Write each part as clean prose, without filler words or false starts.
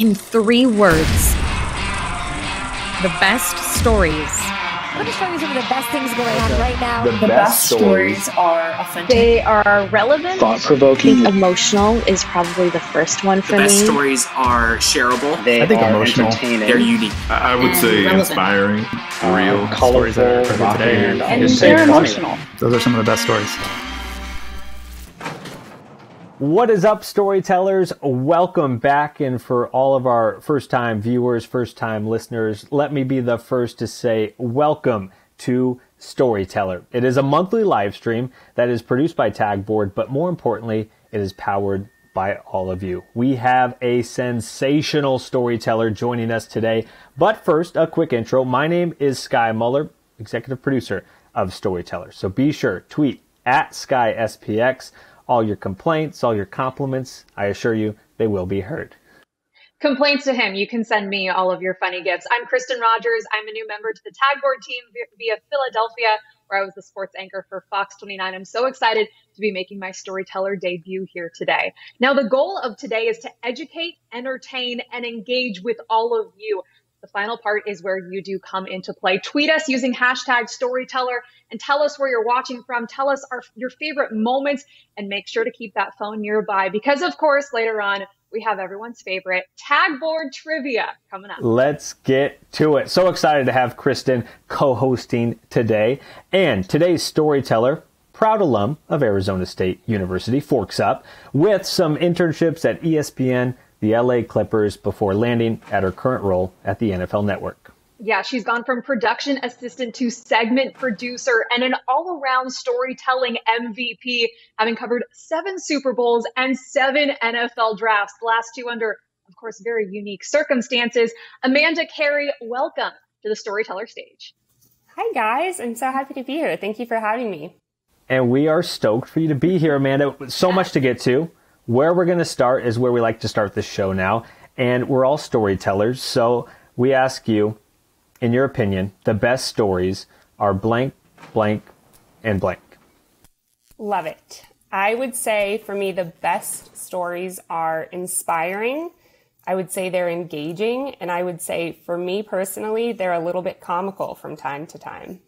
In 3 words, the best stories. Let me show you some of the best things going on right now. The best stories are authentic. They are relevant. Thought-provoking. Emotional is probably the first one for me. The best stories are shareable. They I think are emotional. entertaining. They're unique. I would say relevant. inspiring, real stories that are colorful, today. And just they're funny. emotional. Those are some of the best stories. What is up, storytellers? Welcome back. And for all of our first-time viewers, first-time listeners, let me be the first to say welcome to Storyteller. It is a monthly live stream that is produced by Tagboard, but more importantly, it is powered by all of you. We have a sensational storyteller joining us today. But first, a quick intro. My name is Sky Muller, executive producer of Storyteller. So be sure, tweet at SkySPX. All your complaints, all your compliments, I assure you, they will be heard. Complaints to him. You can send me all of your funny gifts. I'm Kristen Rogers. I'm a new member to the Tagboard team via Philadelphia, where I was the sports anchor for Fox 29. I'm so excited to be making my storyteller debut here today. Now, the goal of today is to educate, entertain, and engage with all of you. The final part is where you do come into play. Tweet us using hashtag storyteller and tell us where you're watching from. Tell us your favorite moments and make sure to keep that phone nearby because, of course, later on, we have everyone's favorite Tagboard trivia coming up. Let's get to it. So excited to have Kristen co-hosting today. And today's storyteller, proud alum of Arizona State University, forks up with some internships at ESPN, the LA Clippers, before landing at her current role at the NFL Network. Yeah, she's gone from production assistant to segment producer and an all-around storytelling MVP, having covered 7 Super Bowls and 7 NFL drafts, the last 2 under, of course, very unique circumstances. Amanda Carey, welcome to the Storyteller stage. Hi, guys. I'm so happy to be here. Thank you for having me. And we are stoked for you to be here, Amanda. So much to get to. Where we're going to start is where we like to start the show now. And we're all storytellers. So we ask you, in your opinion, the best stories are blank, blank, and blank. Love it. I would say for me, the best stories are inspiring. I would say they're engaging. And I would say for me personally, they're a little bit comical from time to time.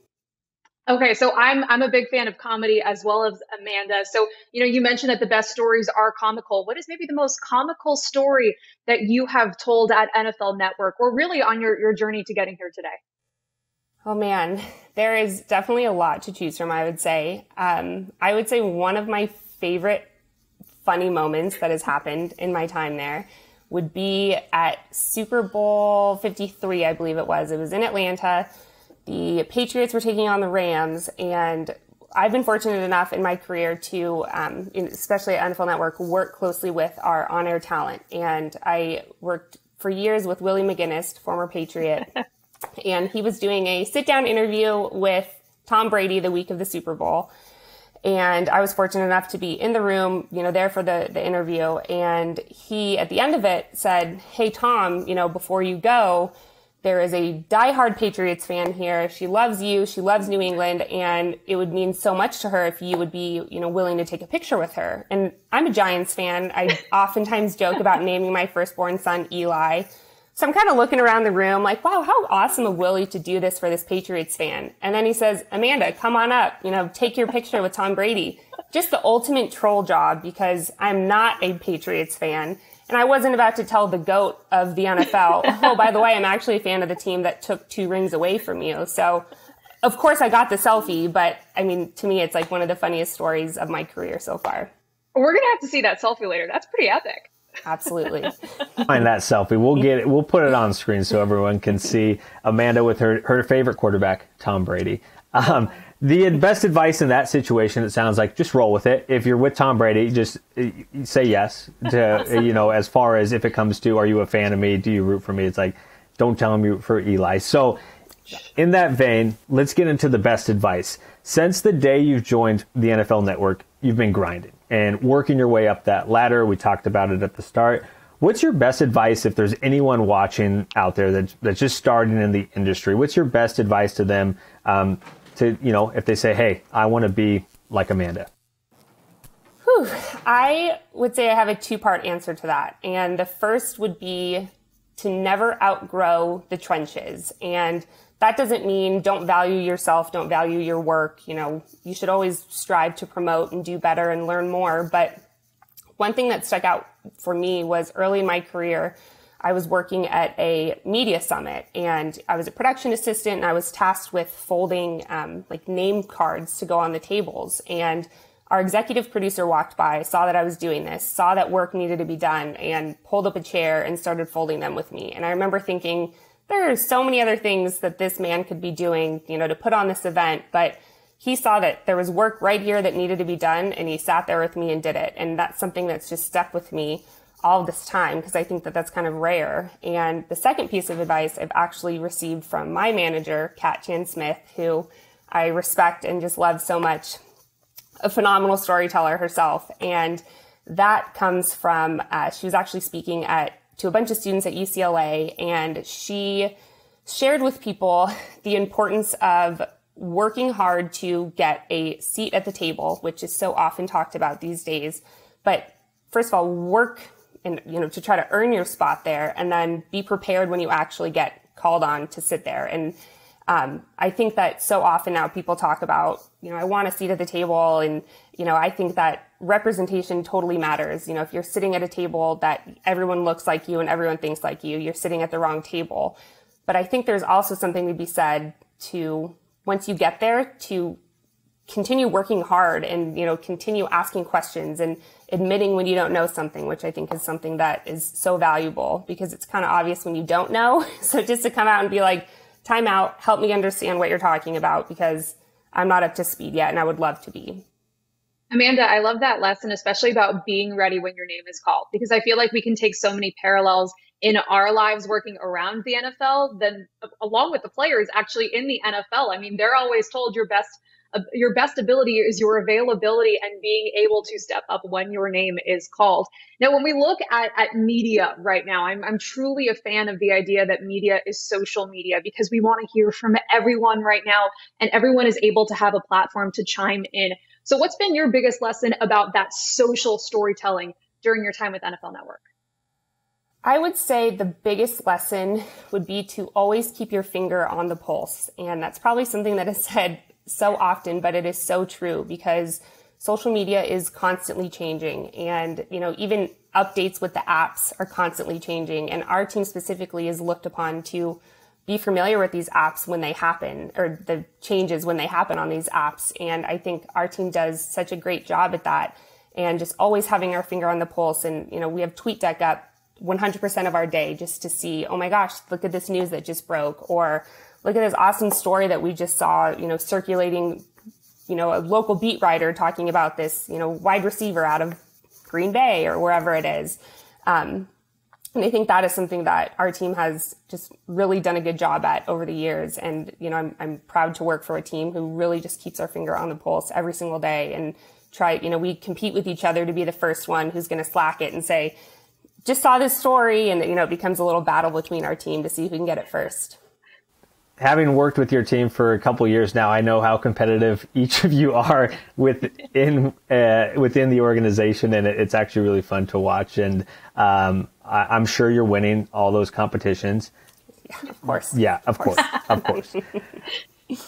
Okay, so I'm a big fan of comedy as well as Amanda. So, you mentioned that the best stories are comical. What is maybe the most comical story that you have told at NFL Network or really on your journey to getting here today? Oh man, there is definitely a lot to choose from, I would say. I would say one of my favorite funny moments that has happened in my time there would be at Super Bowl 53, I believe it was. It was in Atlanta. The Patriots were taking on the Rams, and I've been fortunate enough in my career to, especially at NFL Network, work closely with our on-air talent. And I worked for years with Willie McGinnis, former Patriot, and he was doing a sit-down interview with Tom Brady the week of the Super Bowl. And I was fortunate enough to be in the room, there for the interview. And he, at the end of it, said, "Hey, Tom, before you go, there is a diehard Patriots fan here. She loves you. She loves New England. And it would mean so much to her if you would be, willing to take a picture with her." And I'm a Giants fan. I oftentimes joke about naming my firstborn son Eli. So I'm kind of looking around the room like, wow, how awesome of Willie to do this for this Patriots fan. And then he says, "Amanda, come on up, take your picture with Tom Brady." Just the ultimate troll job because I'm not a Patriots fan. And I wasn't about to tell the GOAT of the NFL, "Oh, by the way, I'm actually a fan of the team that took 2 rings away from you." So, of course, I got the selfie, but to me, it's like one of the funniest stories of my career so far. We're going to have to see that selfie later. That's pretty epic. Absolutely. Find that selfie. We'll get it. We'll put it on screen so everyone can see Amanda with her favorite quarterback, Tom Brady. The best advice in that situation, it sounds like, just roll with it. If you're with Tom Brady, just say yes to, as far as if it comes to, are you a fan of me? Do you root for me? It's like, don't tell him you root for Eli. So in that vein, let's get into the best advice. Since the day you've joined the NFL Network, you've been grinding and working your way up that ladder. We talked about it at the start. What's your best advice if there's anyone watching out there that's just starting in the industry? What's your best advice to them if they say, "Hey, I want to be like Amanda"? I would say I have a 2-part answer to that. And the first would be to never outgrow the trenches. And that doesn't mean don't value yourself, don't value your work. You know, you should always strive to promote and do better and learn more. But one thing that stuck out for me was early in my career, I was working at a media summit and I was a production assistant and I was tasked with folding like name cards to go on the tables. And our executive producer walked by, saw that I was doing this, saw that work needed to be done, and pulled up a chair and started folding them with me. And I remember thinking, there are so many other things that this man could be doing, you know, to put on this event. But he saw that there was work right here that needed to be done, and he sat there with me and did it. And that's something that's just stuck with me all this time, because I think that that's kind of rare. And the second piece of advice I've actually received from my manager, Kat Chan Smith, who I respect and just love so much, a phenomenal storyteller herself. And that comes from, she was actually speaking to a bunch of students at UCLA, and she shared with people the importance of working hard to get a seat at the table, which is so often talked about these days. But first of all, work and, you know, to try to earn your spot there, and then be prepared when you actually get called on to sit there. And I think that so often now people talk about, you know, I want a seat at the table. And, you know, I think that representation totally matters. You know, if you're sitting at a table that everyone looks like you and everyone thinks like you're sitting at the wrong table. But I think there's also something to be said to, once you get there, to continue working hard and, you know, continue asking questions and admitting when you don't know something, which I think is something that is so valuable, because it's kind of obvious when you don't know. So just to come out and be like, time out, help me understand what you're talking about, because I'm not up to speed yet and I would love to be. Amanda, I love that lesson, especially about being ready when your name is called, because I feel like we can take so many parallels in our lives working around the NFL, then along with the players actually in the NFL. I mean, they're always told your best ability is your availability and being able to step up when your name is called. Now, when we look at media right now, I'm truly a fan of the idea that media is social media, because we want to hear from everyone right now, and everyone is able to have a platform to chime in. So what's been your biggest lesson about that social storytelling during your time with NFL Network? I would say the biggest lesson would be to always keep your finger on the pulse. And that's probably something that is said so often, but it is so true, because social media is constantly changing. And, you know, even updates with the apps are constantly changing. And our team specifically is looked upon to be familiar with these apps when they happen, or the changes when they happen on these apps. And I think our team does such a great job at that, and just always having our finger on the pulse. And, you know, we have TweetDeck up 100% of our day just to see, oh my gosh, look at this news that just broke, or look at this awesome story that we just saw, you know, circulating, you know, a local beat writer talking about this, you know, wide receiver out of Green Bay or wherever it is. And I think that is something that our team has just really done a good job at over the years. And, you know, I'm proud to work for a team who really just keeps our finger on the pulse every single day, and try, you know, we compete with each other to be the first one who's going to slack it and say, just saw this story. And, you know, it becomes a little battle between our team to see who can get it first. Having worked with your team for a couple of years now, I know how competitive each of you are within the organization, and it's actually really fun to watch. And I'm sure you're winning all those competitions. Yeah, of course. Yeah, of course, of course.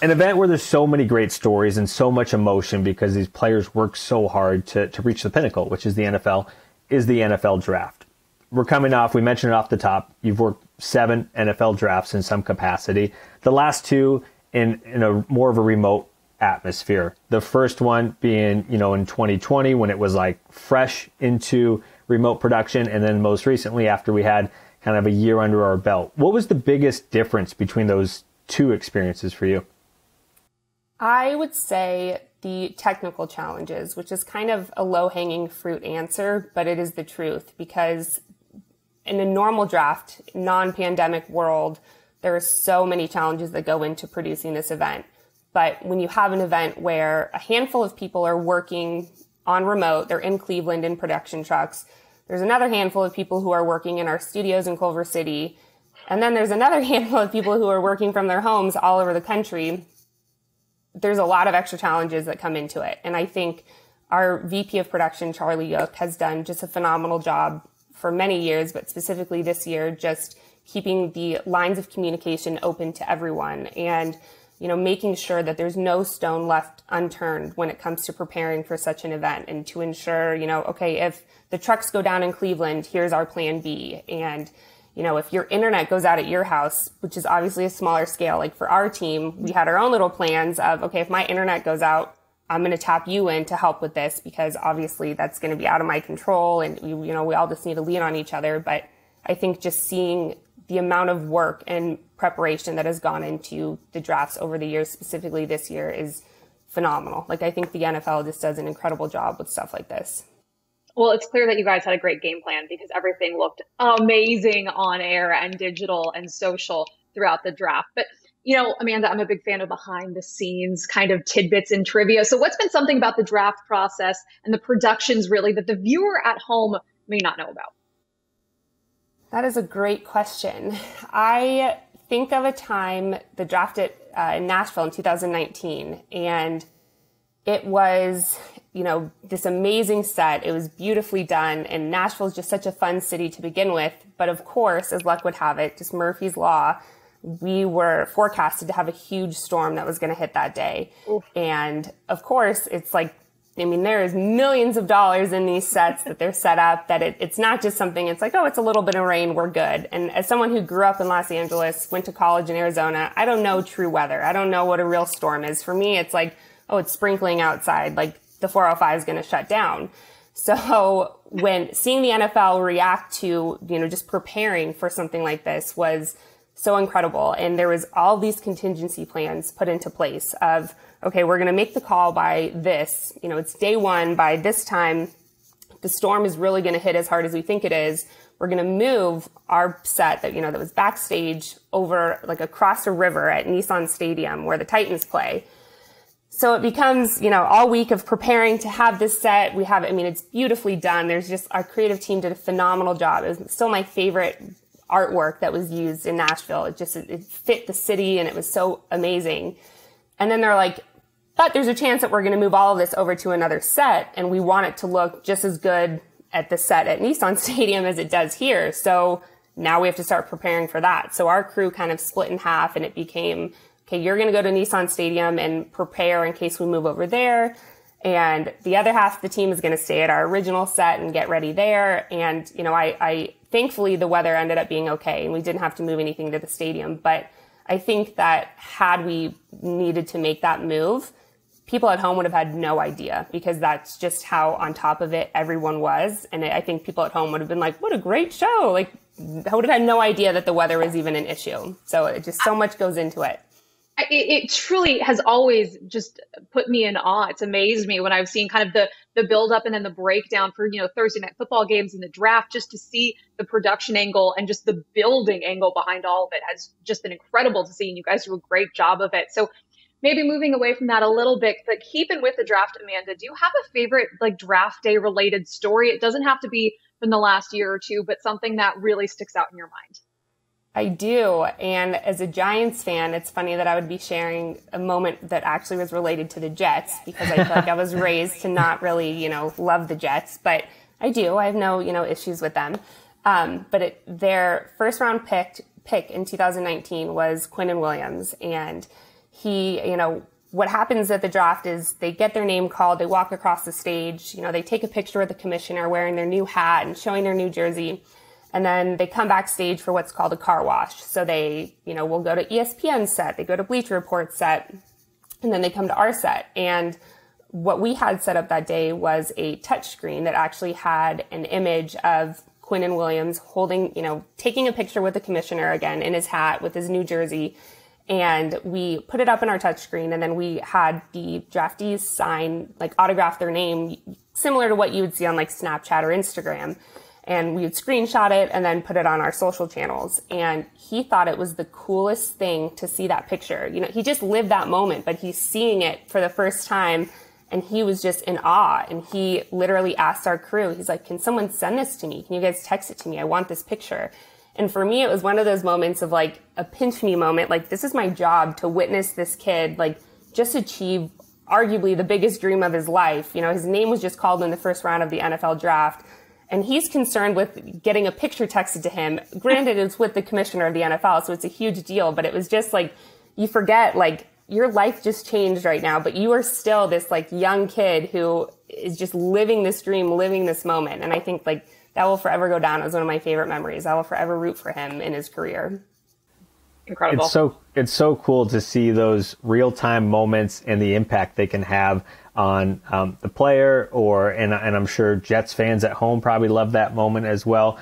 An event where there's so many great stories and so much emotion because these players work so hard to reach the pinnacle, which is the NFL, is the NFL draft. We're coming off, we mentioned it off the top, you've worked 7 NFL drafts in some capacity. The last 2 in a more of a remote atmosphere. The first one being, you know, in 2020 when it was like fresh into remote production, and then most recently after we had kind of a year under our belt. What was the biggest difference between those 2 experiences for you? I would say the technical challenges, which is kind of a low-hanging fruit answer, but it is the truth, because in a normal draft, non-pandemic world, there are so many challenges that go into producing this event. But when you have an event where a handful of people are working on remote, they're in Cleveland in production trucks, there's another handful of people who are working in our studios in Culver City, and then there's another handful of people who are working from their homes all over the country. There's a lot of extra challenges that come into it. And I think our VP of production, Charlie Yook, has done just a phenomenal job for many years, but specifically this year, just keeping the lines of communication open to everyone and, making sure that there's no stone left unturned when it comes to preparing for such an event, and to ensure, okay, if the trucks go down in Cleveland, here's our plan B. And, if your internet goes out at your house, which is obviously a smaller scale, like for our team, we had our own little plans of, okay, if my internet goes out, I'm going to tap you in to help with this, because obviously that's going to be out of my control, and we all just need to lean on each other. But I think just seeing the amount of work and preparation that has gone into the drafts over the years, specifically this year, is phenomenal. Like, I think the NFL just does an incredible job with stuff like this. Well, it's clear that you guys had a great game plan, because everything looked amazing on air and digital and social throughout the draft. But, Amanda, I'm a big fan of behind the scenes kind of tidbits and trivia. So what's been something about the draft process and the productions really that the viewer at home may not know about? That is a great question. I think of a time, the draft in Nashville in 2019, and it was, this amazing set. It was beautifully done, and Nashville is just such a fun city to begin with. But of course, as luck would have it, just Murphy's Law, we were forecasted to have a huge storm that was going to hit that day. Oof. And of course, it's like, there is millions of dollars in these sets that they're set up, that it's not just something, it's like, oh, it's a little bit of rain, we're good. And as someone who grew up in Los Angeles, went to college in Arizona, I don't know true weather. I don't know what a real storm is. For me, it's like, oh, it's sprinkling outside, like the 405 is going to shut down. So when seeing the NFL react to, just preparing for something like this was so incredible. And there was all these contingency plans put into place of, okay, we're going to make the call by this, it's day one, by this time, the storm is really going to hit as hard as we think it is. We're going to move our set that, that was backstage over like across a river at Nissan Stadium where the Titans play. So it becomes, all week of preparing to have this set. We have, it's beautifully done. There's just, our creative team did a phenomenal job. It was still my favorite artwork that was used in Nashville. It fit the city, and it was so amazing. And then they're like, but there's a chance that we're going to move all of this over to another set, and we want it to look just as good at the set at Nissan Stadium as it does here. So now we have to start preparing for that. So our crew kind of split in half, and it became, okay, you're going to go to Nissan Stadium and prepare in case we move over there. And the other half of the team is going to stay at our original set and get ready there. And, I thankfully the weather ended up being okay, and we didn't have to move anything to the stadium. But I think that had we needed to make that move, people at home would have had no idea, because that's just how on top of it everyone was. And I think people at home would have been like, what a great show. Like, I would have had no idea that the weather was even an issue. So it just, so much goes into it. It truly has always just put me in awe. It's amazed me when I've seen kind of the build up and then the breakdown for, Thursday night football games and the draft, just to see the production angle and just the building angle behind all of it has just been incredible to see. And you guys do a great job of it. So maybe moving away from that a little bit, but keeping with the draft, Amanda, do you have a favorite like draft day related story? It doesn't have to be from the last year or two, but something that really sticks out in your mind. I do. And as a Giants fan, it's funny that I would be sharing a moment that actually was related to the Jets, because I feel like I was raised to not really, love the Jets, but I do. I have no, issues with them. But their first round pick in 2019 was Quinnen Williams. And he, what happens at the draft is they get their name called, they walk across the stage, they take a picture with the commissioner wearing their new hat and showing their new jersey. And then they come backstage for what's called a car wash. So they, will go to ESPN's set, they go to Bleacher Report's set, and then they come to our set. And what we had set up that day was a touch screen that actually had an image of Quinnen Williams holding, taking a picture with the commissioner again in his hat with his new jersey. And we put it up in our touchscreen, and then we had the draftees sign, like autograph their name, similar to what you would see on like Snapchat or Instagram. And we would screenshot it and then put it on our social channels. And he thought it was the coolest thing to see that picture. He just lived that moment, but he's seeing it for the first time. And he was just in awe. And he literally asked our crew, he's like, can someone send this to me? Can you guys text it to me? I want this picture. And for me, it was one of those moments of like a pinch me moment. Like, this is my job to witness this kid, like, just achieve arguably the biggest dream of his life. His name was just called in the first round of the NFL draft. And he's concerned with getting a picture texted to him. Granted, it's with the commissioner of the NFL, so it's a huge deal, but it was just like, you forget, like, your life just changed right now, but you are still this like young kid who is just living this dream, living this moment. And I think like that will forever go down as one of my favorite memories. I will forever root for him in his career. Incredible. It's so cool to see those real-time moments and the impact they can have on the player, and I'm sure Jets fans at home probably love that moment as well.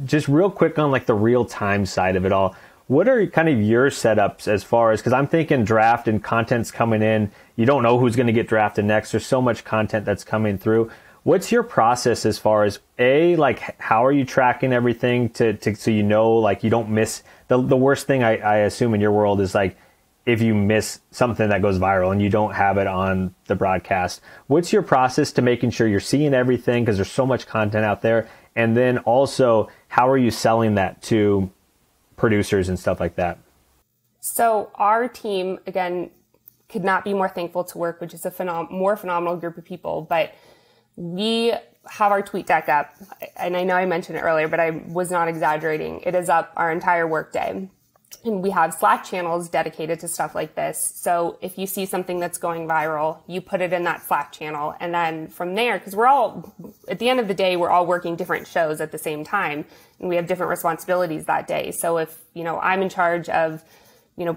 Just real quick on like the real-time side of it all, what are kind of your setups as far as, because I'm thinking draft and content's coming in, you don't know who's going to get drafted next, there's so much content that's coming through. What's your process as far as like how are you tracking everything to so you know, like you don't miss the worst thing I assume in your world is like if you miss something that goes viral and you don't have it on the broadcast. What's your process to making sure you're seeing everything, because there's so much content out there? And then also, how are you selling that to producers and stuff like that? So our team, again, could not be more thankful to work with just a more phenomenal group of people. But we have our tweet deck up, and I know I mentioned it earlier, but I was not exaggerating. It is up our entire workday. And we have Slack channels dedicated to stuff like this. So if you see something that's going viral, you put it in that Slack channel. And then from there, because we're all, at the end of the day, we're all working different shows at the same time. And we have different responsibilities that day. So if, I'm in charge of,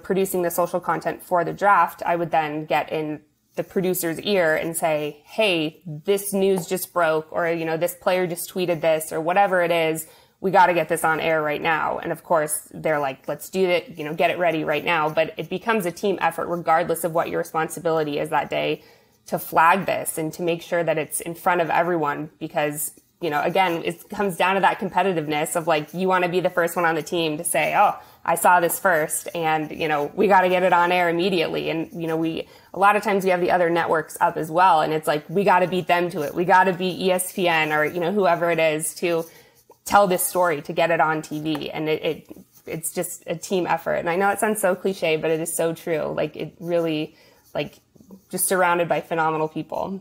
producing the social content for the draft, I would then get in the producer's ear and say, hey, this news just broke, or, this player just tweeted this, or whatever it is. We got to get this on air right now. And of course, they're like, let's do it, get it ready right now. But it becomes a team effort, regardless of what your responsibility is that day, to flag this and to make sure that it's in front of everyone. Because, again, it comes down to that competitiveness of like, you want to be the first one on the team to say, oh, I saw this first, and, we got to get it on air immediately. And, a lot of times we have the other networks up as well. And it's like, we got to beat them to it. We got to beat ESPN or, whoever it is to tell this story, to get it on TV. And it's just a team effort. And I know it sounds so cliche, but it is so true. Like, it really, just surrounded by phenomenal people.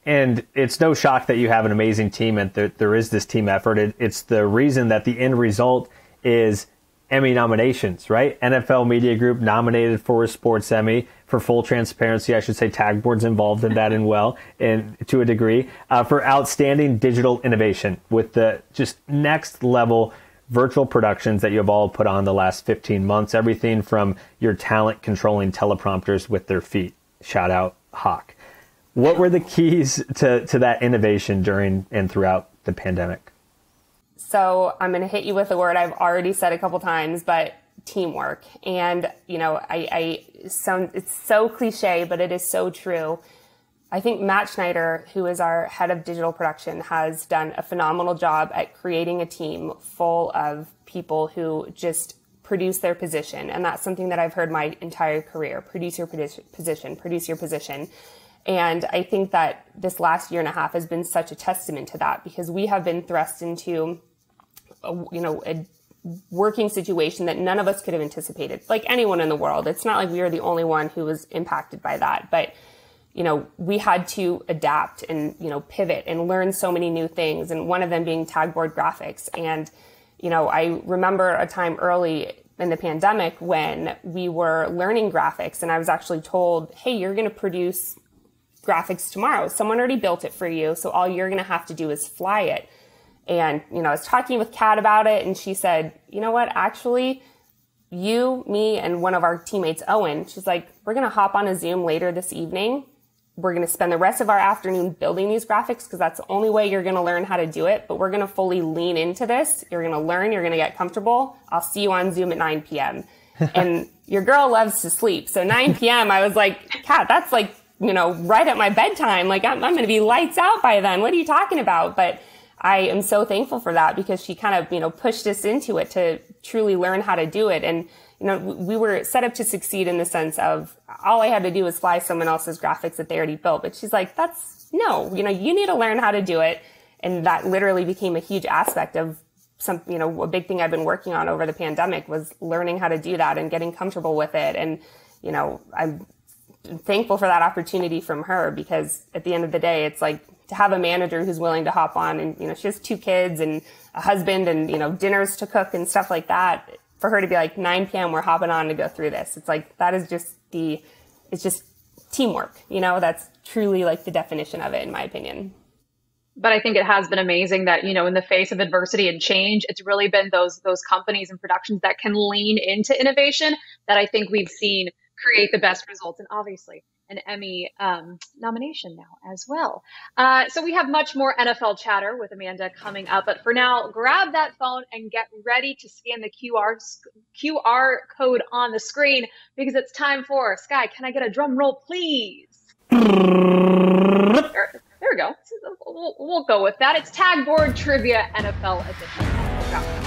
And it's no shock that you have an amazing team and there is this team effort. It's the reason that the end result is Emmy nominations, right? NFL Media Group nominated for a sports Emmy. For full transparency, I should say Tag Board's involved in that and to a degree, for outstanding digital innovation with the just next level virtual productions that you have all put on the last 15 months. Everything from your talent controlling teleprompters with their feet. Shout out Hawk. What were the keys to that innovation during and throughout the pandemic? So I'm going to hit you with a word I've already said a couple times, but teamwork. And, it's so cliche, but it is so true. I think Matt Schneider, who is our head of digital production, has done a phenomenal job at creating a team full of people who just produce their position. And that's something that I've heard my entire career, produce your position. And I think that this last year and a half has been such a testament to that, because we have been thrust into a working situation that none of us could have anticipated, like anyone in the world. It's not like we were the only one who was impacted by that, but we had to adapt and pivot and learn so many new things, and one of them being tag board graphics. And I remember a time early in the pandemic when we were learning graphics, and I was actually told, hey, you're going to produce graphics tomorrow. Someone already built it for you, so all you're going to have to do is fly it. And, I was talking with Kat about it, and she said, you know what, actually, you, me, and one of our teammates, Owen, she's like, we're going to hop on a Zoom later this evening. We're going to spend the rest of our afternoon building these graphics, because that's the only way you're going to learn how to do it. But we're going to fully lean into this. You're going to learn. You're going to get comfortable. I'll see you on Zoom at 9 p.m. And your girl loves to sleep. So 9 p.m., I was like, Kat, that's like, right at my bedtime. Like, I'm going to be lights out by then. What are you talking about? But I am so thankful for that, because she kind of, pushed us into it to truly learn how to do it. And, we were set up to succeed in the sense of all I had to do was fly someone else's graphics that they already built. But she's like, you need to learn how to do it. And that literally became a huge aspect of a big thing I've been working on over the pandemic was learning how to do that and getting comfortable with it. And, I'm thankful for that opportunity from her, because at the end of the day, it's like, to have a manager who's willing to hop on and, she has 2 kids and a husband and, dinners to cook and stuff like that. For her to be like 9 p.m. we're hopping on to go through this. It's like, that is just it's just teamwork. That's truly like the definition of it, in my opinion. But I think it has been amazing that, in the face of adversity and change, it's really been those companies and productions that can lean into innovation that I think we've seen create the best results. And obviously an Emmy nomination now as well. So we have much more NFL chatter with Amanda coming up. But for now, grab that phone and get ready to scan the QR code on the screen, because it's time for, Sky, can I get a drum roll, please? There we go. We'll go with that. It's Tag Board Trivia NFL edition. We'll go.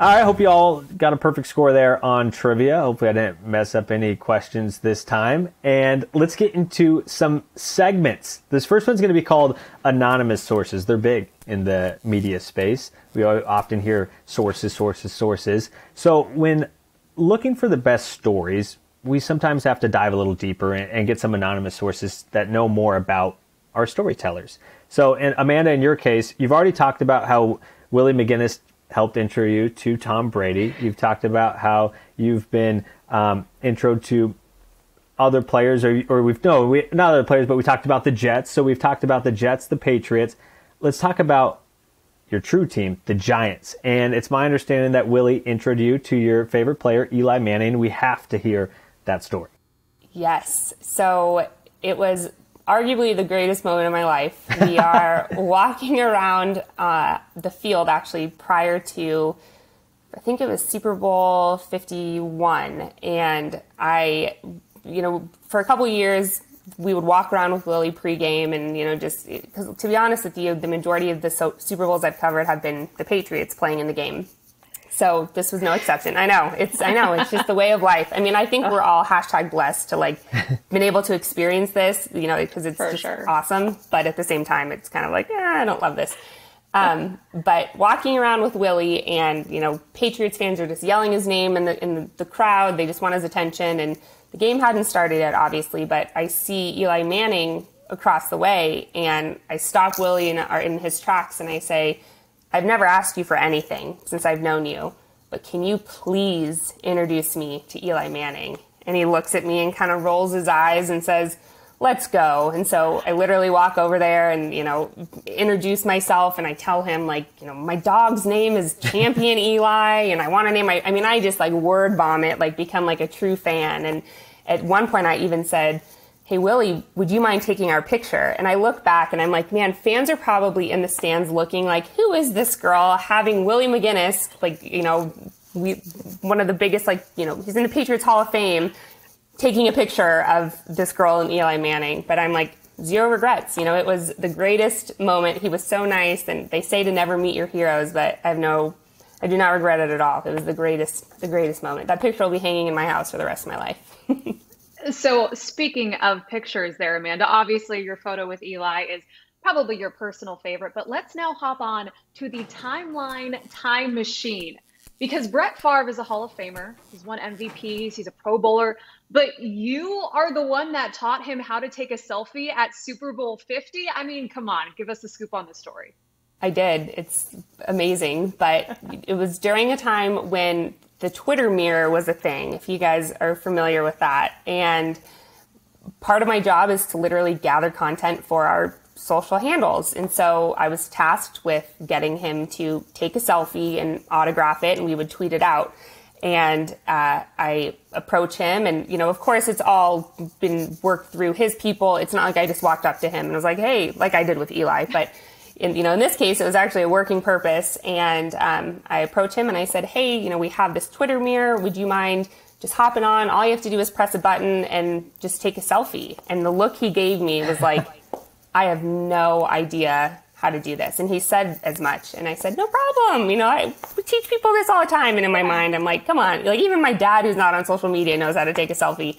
All right, hope you all got a perfect score there on trivia. Hopefully I didn't mess up any questions this time. And let's get into some segments. This first one's going to be called Anonymous Sources. They're big in the media space. We often hear sources. So when looking for the best stories, we sometimes have to dive a little deeper and get some anonymous sources that know more about our storytellers. So, and Amanda, in your case, you've already talked about how Willie McGinnis helped intro you to Tom Brady. You've talked about how you've been intro to other players, not other players, but we talked about the Jets. So we've talked about the Jets, the Patriots. Let's talk about your true team, the Giants. And it's my understanding that Willie introed you to your favorite player, Eli Manning. We have to hear that story. Yes. So it was arguably the greatest moment of my life. We are walking around the field actually prior to, I think it was Super Bowl 51. And for a couple of years, we would walk around with Willie pregame and, just because to be honest with you, the majority of the Super Bowls I've covered have been the Patriots playing in the game. So this was no exception. I know it's just the way of life. I mean, I think we're all #blessed to been able to experience this, because it's just awesome. But at the same time, it's kind of like, I don't love this. But walking around with Willie and, Patriots fans are just yelling his name in the crowd. They just want his attention. And the game hadn't started yet, obviously, but I see Eli Manning across the way and I stop Willie in his tracks and I say, I've never asked you for anything since I've known you, but can you please introduce me to Eli Manning? And he looks at me and kind of rolls his eyes and says, let's go. And so I literally walk over there and, introduce myself and I tell him my dog's name is Champion Eli and I want to name I just word vomit, become a true fan. And at one point I even said, hey, Willie, would you mind taking our picture? And I look back and I'm like, man, fans are probably in the stands looking like, who is this girl having Willie McGinnis, one of the biggest, he's in the Patriots Hall of Fame, taking a picture of this girl and Eli Manning. But I'm like, zero regrets. It was the greatest moment. He was so nice. And they say to never meet your heroes, but I do not regret it at all. It was the greatest moment. That picture will be hanging in my house for the rest of my life. So speaking of pictures there, Amanda, obviously your photo with Eli is probably your personal favorite, but let's now hop on to the timeline time machine. Because Brett Favre is a Hall of Famer. He's won MVPs, he's a Pro Bowler, but you are the one that taught him how to take a selfie at Super Bowl 50. I mean, come on, give us the scoop on the story. I did. It's amazing, but it was during a time when the Twitter mirror was a thing, if you guys are familiar with that. And part of my job is to literally gather content for our social handles. And so I was tasked with getting him to take a selfie and autograph it, and we would tweet it out. And I approach him, and, you know, of course, it's all been worked through his people. It's not like I just walked up to him and was like, hey, like I did with Eli. But, in this case, it was actually a working purpose. And I approached him and I said, hey, we have this Twitter mirror. Would you mind just hopping on? All you have to do is press a button and just take a selfie. And the look he gave me was like, I have no idea how to do this. And he said as much. And I said, no problem. We teach people this all the time. And in my mind, I'm like, come on. Like, even my dad, who's not on social media, knows how to take a selfie.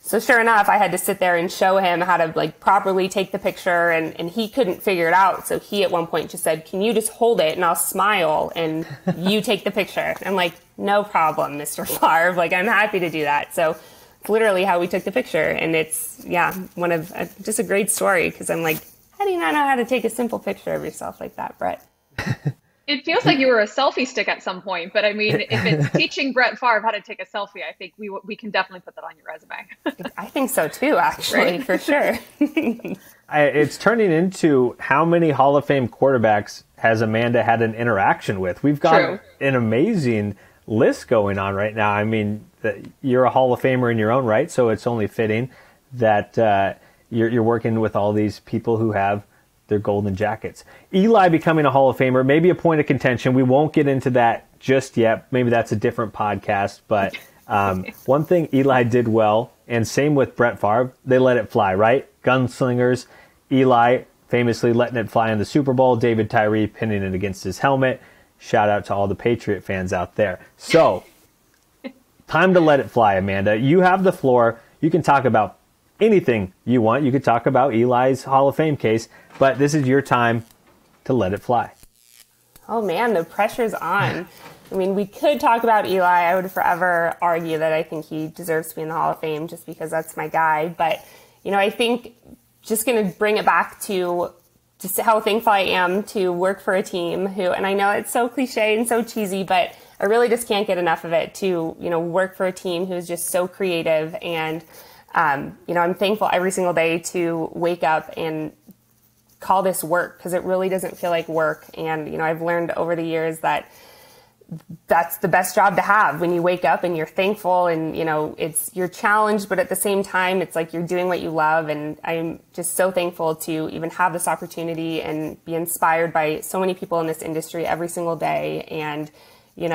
So sure enough, I had to sit there and show him how to like properly take the picture, and he couldn't figure it out. So he at one point just said, can you just hold it and I'll smile and you take the picture? I'm like, no problem, Mr. Favre. Like, I'm happy to do that. So it's literally how we took the picture. And it's, just a great story, because I'm like, how do you not know how to take a simple picture of yourself like that, Brett? It feels like you were a selfie stick at some point, but I mean, if it's teaching Brett Favre how to take a selfie, I think we can definitely put that on your resume. I think so too, actually, for sure. It's turning into how many Hall of Fame quarterbacks has Amanda had an interaction with? We've got an amazing list going on right now. I mean, you're a Hall of Famer in your own right, so it's only fitting that you're working with all these people who have their golden jackets. Eli becoming a Hall of Famer, maybe a point of contention. We won't get into that just yet. Maybe that's a different podcast. But one thing Eli did well, and same with Brett Favre, they let it fly, right? Gunslingers. Eli famously letting it fly in the Super Bowl. David Tyree pinning it against his helmet. Shout out to all the Patriot fans out there. So, time to let it fly, Amanda. You have the floor. You can talk about anything you want. You could talk about Eli's Hall of Fame case, but this is your time to let it fly. Oh man, the pressure's on. I mean, we could talk about Eli. I would forever argue that I think he deserves to be in the Hall of Fame just because that's my guy. But, I think just going to bring it back to just how thankful I am to work for a team who, and I know it's so cliche and so cheesy, but I really just can't get enough of it, to, work for a team who's just so creative. And, I'm thankful every single day to wake up and call this work, because it really doesn't feel like work. And, I've learned over the years that that's the best job to have, when you wake up and you're thankful and, you're challenged, but at the same time, it's like you're doing what you love. And I'm just so thankful to even have this opportunity and be inspired by so many people in this industry every single day. And, that's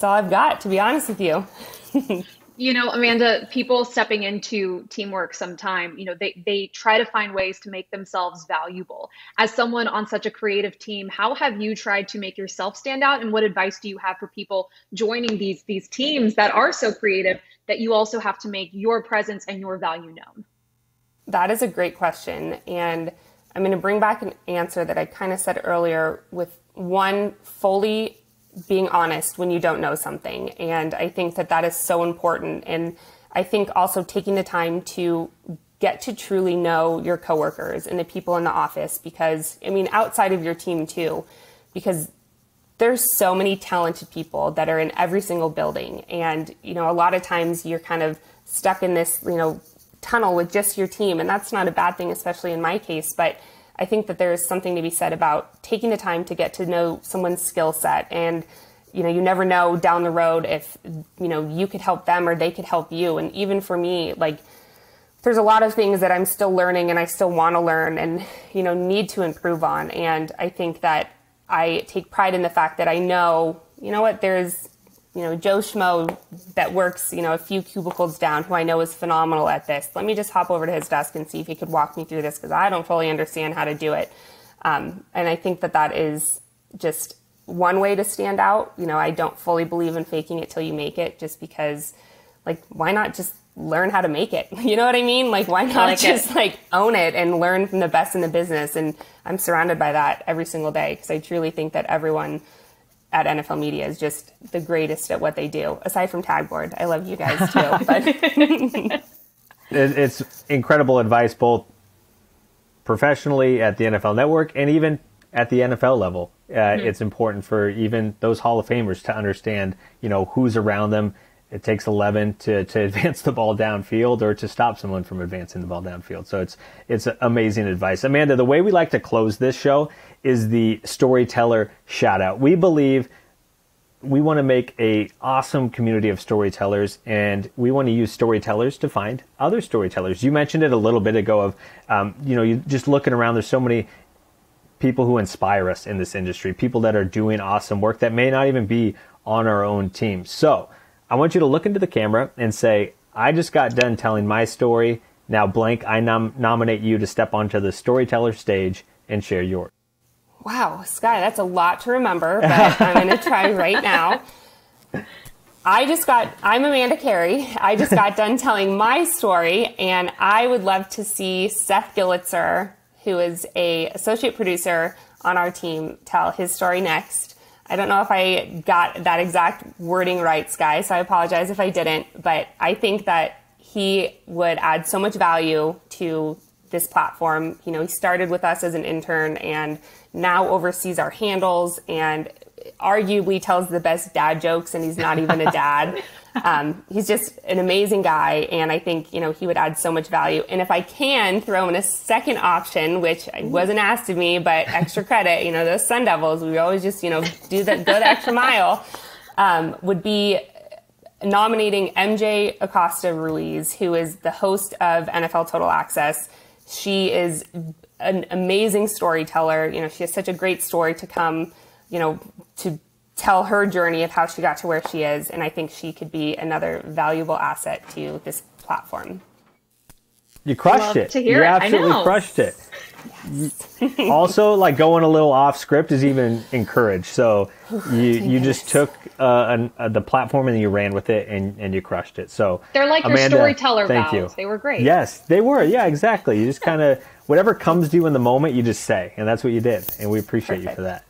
all I've got, to be honest with you. Amanda, people stepping into teamwork sometime, they try to find ways to make themselves valuable. As someone on such a creative team, how have you tried to make yourself stand out? And what advice do you have for people joining these teams that are so creative that you also have to make your presence and your value known? That is a great question. And I'm going to bring back an answer that I kind of said earlier, with one, fully being honest when you don't know something. And I think that is so important. And I think also taking the time to get to truly know your coworkers and the people in the office, because, outside of your team too, because there's so many talented people that are in every single building. And, a lot of times you're kind of stuck in this, tunnel with just your team. And that's not a bad thing, especially in my case. But I think that there is something to be said about taking the time to get to know someone's skill set. And, you never know down the road if, you could help them or they could help you. And even for me, like, there's a lot of things that I'm still learning and I still want to learn and, need to improve on. And I think that I take pride in the fact that I know, there's, Joe Schmo that works, a few cubicles down, who I know is phenomenal at this. Let me just hop over to his desk and see if he could walk me through this, because I don't fully understand how to do it. And I think that is just one way to stand out. I don't fully believe in faking it till you make it, just because like, why not just learn how to make it? You know what I mean? Like, why not just own it and learn from the best in the business? And I'm surrounded by that every single day, because I truly think that everyone at NFL Media is just the greatest at what they do, aside from Tagboard. I love you guys too. But it's incredible advice, both professionally at the NFL Network and even at the NFL level. It's important for even those Hall of Famers to understand, who's around them. It takes 11 to advance the ball downfield or to stop someone from advancing the ball downfield. So it's amazing advice. Amanda, the way we like to close this show is the Storyteller Shoutout. We believe we want to make a awesome community of storytellers, and we want to use storytellers to find other storytellers. You mentioned it a little bit ago of, you just looking around, there's so many people who inspire us in this industry, people that are doing awesome work that may not even be on our own team. So I want you to look into the camera and say, I just got done telling my story. Now, blank, I nominate you to step onto the storyteller stage and share yours. Wow, Sky, that's a lot to remember, but I'm going to try right now. I'm Amanda Carey. I just got done telling my story, and I would love to see Seth Gillitzer, who is a associate producer on our team, tell his story next. I don't know if I got that exact wording right, Sky, so I apologize if I didn't, but I think that he would add so much value to this platform. He started with us as an intern and now oversees our handles and arguably tells the best dad jokes, and he's not even a dad. He's just an amazing guy, and I think, he would add so much value. And if I can throw in a second option, which wasn't asked of me, but extra credit, those Sun Devils, we always just, go the extra mile, would be nominating MJ Acosta Ruiz, who is the host of NFL Total Access. She is an amazing storyteller. She has such a great story to come, to tell her journey of how she got to where she is. And I think she could be another valuable asset to this platform. You crushed it. To hear you it. absolutely crushed it. Yes. Also, going a little off script is even encouraged. So you just took the platform and you ran with it and you crushed it. So they're like Amanda, your storyteller thank vows. you. They were great. Yes, they were. Yeah, exactly. You just kind of, whatever comes to you in the moment, you just say. And that's what you did. And we appreciate you for that.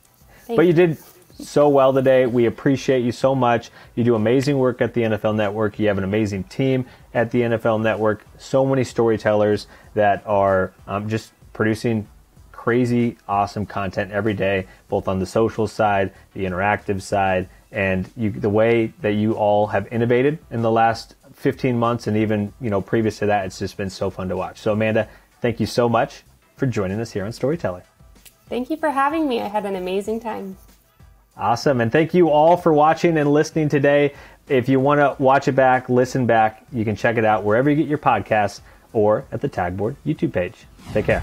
But you did so well today. We appreciate you so much. You do amazing work at the NFL Network. You have an amazing team at the NFL Network. So many storytellers that are just producing crazy, awesome content every day, both on the social side, the interactive side, and the way that you all have innovated in the last 15 months and even, previous to that, it's just been so fun to watch. So Amanda, thank you so much for joining us here on Storyteller. Thank you for having me. I had an amazing time. Awesome. And thank you all for watching and listening today. If you want to watch it back, listen back, you can check it out wherever you get your podcasts or at the Tagboard YouTube page. Take care.